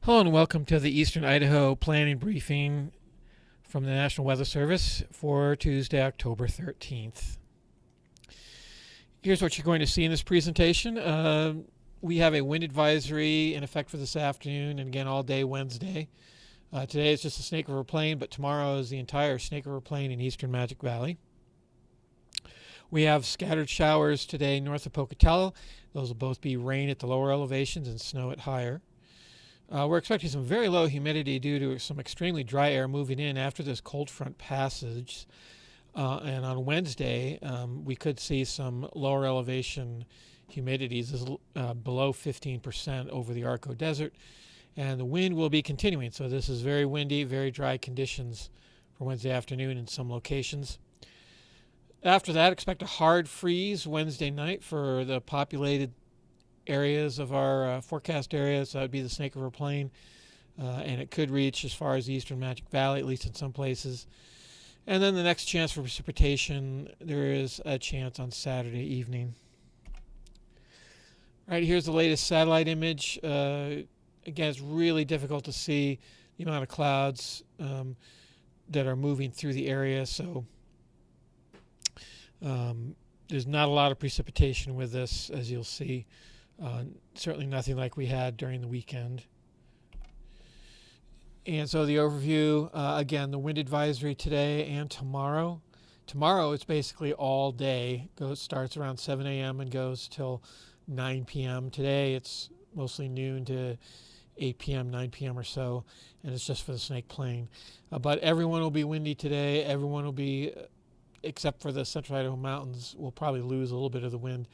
Hello and welcome to the Eastern Idaho planning briefing from the National Weather Service for Tuesday, October 13th. Here's what you're going to see in this presentation. We have a wind advisory in effect for this afternoon and again all day Wednesday. Today it's just the Snake River Plain, but tomorrow is the entire Snake River Plain in eastern Magic Valley. We have scattered showers today north of Pocatello. Those will both be rain at the lower elevations and snow at higher. We're expecting some very low humidity due to some extremely dry air moving in after this cold front passage. And on Wednesday, we could see some lower elevation humidities below 15% over the Arco Desert. And the wind will be continuing. So this is very windy, very dry conditions for Wednesday afternoon in some locations. After that, expect a hard freeze Wednesday night for the populated areas of our forecast areas. That would be the Snake River Plain, and it could reach as far as the eastern Magic Valley, at least in some places. And then the next chance for precipitation, there is a chance on Saturday evening. All right, here's the latest satellite image. Again, it's really difficult to see the amount of clouds that are moving through the area, so there's not a lot of precipitation with this, as you'll see. Certainly nothing like we had during the weekend. And so the overview, again, the wind advisory today and tomorrow. Tomorrow it's basically all day. Starts around 7 a.m. and goes till 9 p.m. Today it's mostly noon to 8 p.m., 9 p.m. or so, and it's just for the Snake Plain. But everyone will be windy today. Everyone will be, except for the Central Idaho Mountains, will probably lose a little bit of the wind.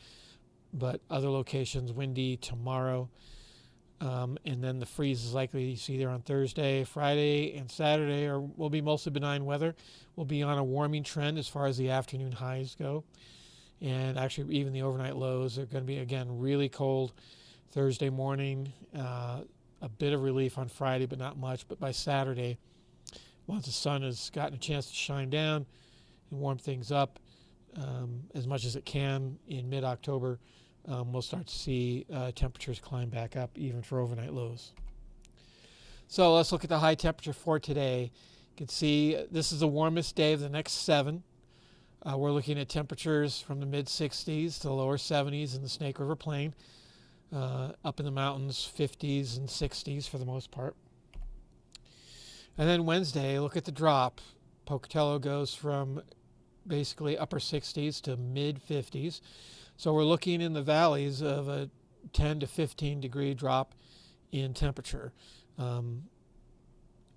But other locations windy tomorrow, and then the freeze is likely to see there on Thursday, Friday, and Saturday, or will be mostly benign weather. We'll be on a warming trend as far as the afternoon highs go, and actually even the overnight lows are going to be again really cold Thursday morning. A bit of relief on Friday, but not much. But by Saturday, once the sun has gotten a chance to shine down and warm things up as much as it can in mid-October, we'll start to see temperatures climb back up even for overnight lows. So let's look at the high temperature for today. You can see this is the warmest day of the next 7. We're looking at temperatures from the mid-60s to the lower 70s in the Snake River Plain. Up in the mountains, 50s and 60s for the most part. And then Wednesday, look at the drop. Pocatello goes from basically upper 60s to mid 50s. So we're looking in the valleys of a 10 to 15 degree drop in temperature, and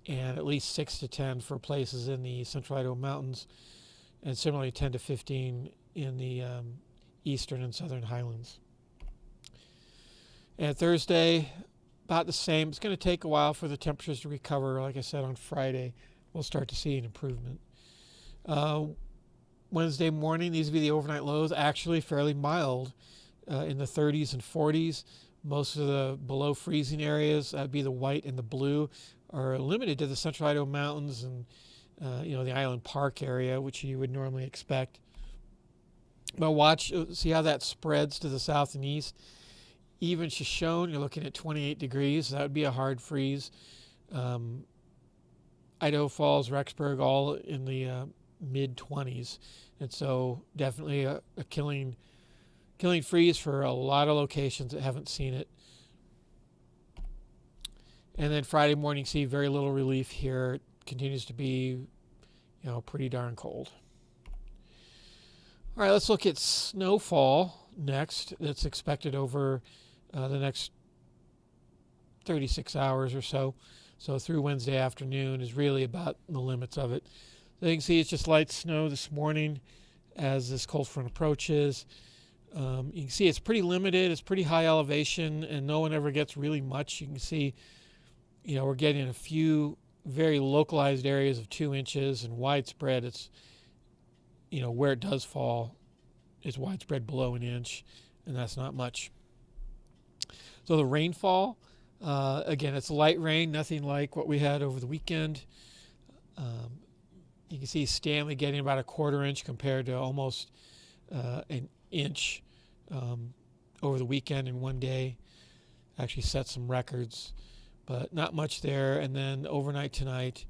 at least 6 to 10 for places in the Central Idaho Mountains, and similarly 10 to 15 in the eastern and southern highlands. And Thursday, about the same. It's going to take a while for the temperatures to recover. Like I said, on Friday, we'll start to see an improvement. Wednesday morning, these will be the overnight lows, actually fairly mild in the 30s and 40s. Most of the below freezing areas, that'd be the white and the blue, are limited to the Central Idaho Mountains and the Island Park area, which you would normally expect. But watch, see how that spreads to the south and east. Even Shoshone, you're looking at 28 degrees. That would be a hard freeze. Idaho Falls, Rexburg, all in the mid-20s. And so definitely a killing freeze for a lot of locations that haven't seen it. And then Friday morning, see very little relief here. It continues to be, pretty darn cold. All right, let's look at snowfall next. That's expected over the next 36 hours or so. So through Wednesday afternoon is really about the limits of it. So you can see it's just light snow this morning as this cold front approaches. You can see it's pretty limited. It's pretty high elevation, and no one ever gets really much. You can see, we're getting a few very localized areas of 2 inches, and widespread. It's, where it does fall, it's widespread below an inch, and that's not much. So the rainfall, again, it's light rain, nothing like what we had over the weekend. You can see Stanley getting about a 1/4 inch compared to almost an inch over the weekend in one day. Actually set some records. but not much there. And then overnight tonight,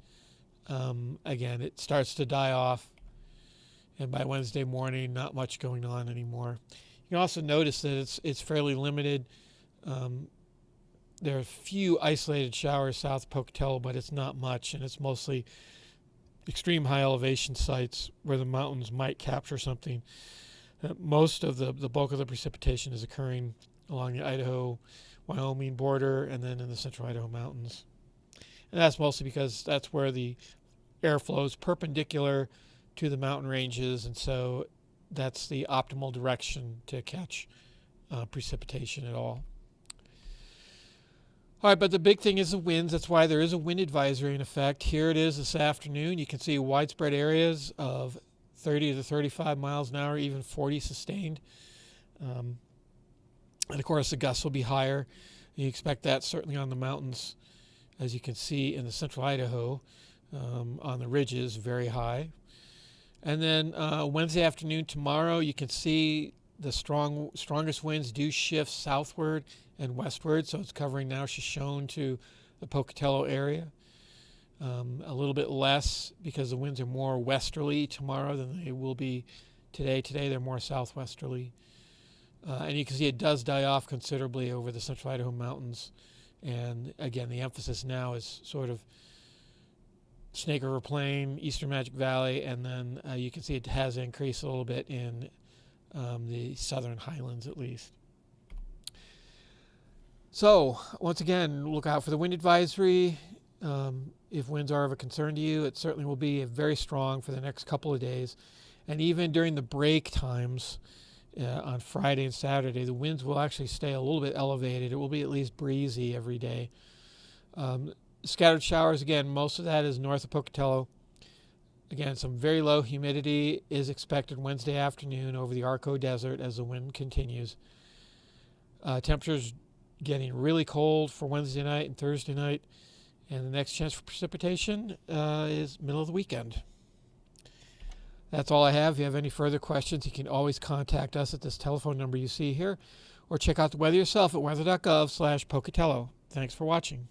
again, it starts to die off. And by Wednesday morning, not much going on anymore. You can also notice that it's fairly limited. There are a few isolated showers south of Pocatello, but it's not much, and it's mostly extreme high elevation sites where the mountains might capture something. Most of the bulk of the precipitation is occurring along the Idaho-Wyoming border and then in the central Idaho mountains. And that's mostly because that's where the air flows perpendicular to the mountain ranges, and so that's the optimal direction to catch precipitation at all. All right, but the big thing is the winds. That's why there is a wind advisory in effect. Here it is this afternoon. You can see widespread areas of 30 to 35 miles an hour, even 40 sustained. And of course, the gusts will be higher. You expect that certainly on the mountains, as you can see in the central Idaho, on the ridges, very high. And then Wednesday afternoon, tomorrow, you can see the strongest winds do shift southward and westward, so it's covering now Shoshone to the Pocatello area. A little bit less because the winds are more westerly tomorrow than they will be today. Today they're more southwesterly. And you can see it does die off considerably over the central Idaho mountains. And again, the emphasis now is sort of Snake River Plain, Eastern Magic Valley, and then you can see it has increased a little bit in the southern highlands at least. So once again, look out for the wind advisory. If winds are of a concern to you, it certainly will be very strong for the next couple of days. And even during the break times on Friday and Saturday, the winds will actually stay a little bit elevated. It will be at least breezy every day. Scattered showers, again, most of that is north of Pocatello. Again, some very low humidity is expected Wednesday afternoon over the Arco Desert as the wind continues. Temperatures getting really cold for Wednesday night and Thursday night. And the next chance for precipitation is middle of the weekend. That's all I have. If you have any further questions, you can always contact us at this telephone number you see here, or check out the weather yourself at weather.gov/Pocatello. Thanks for watching.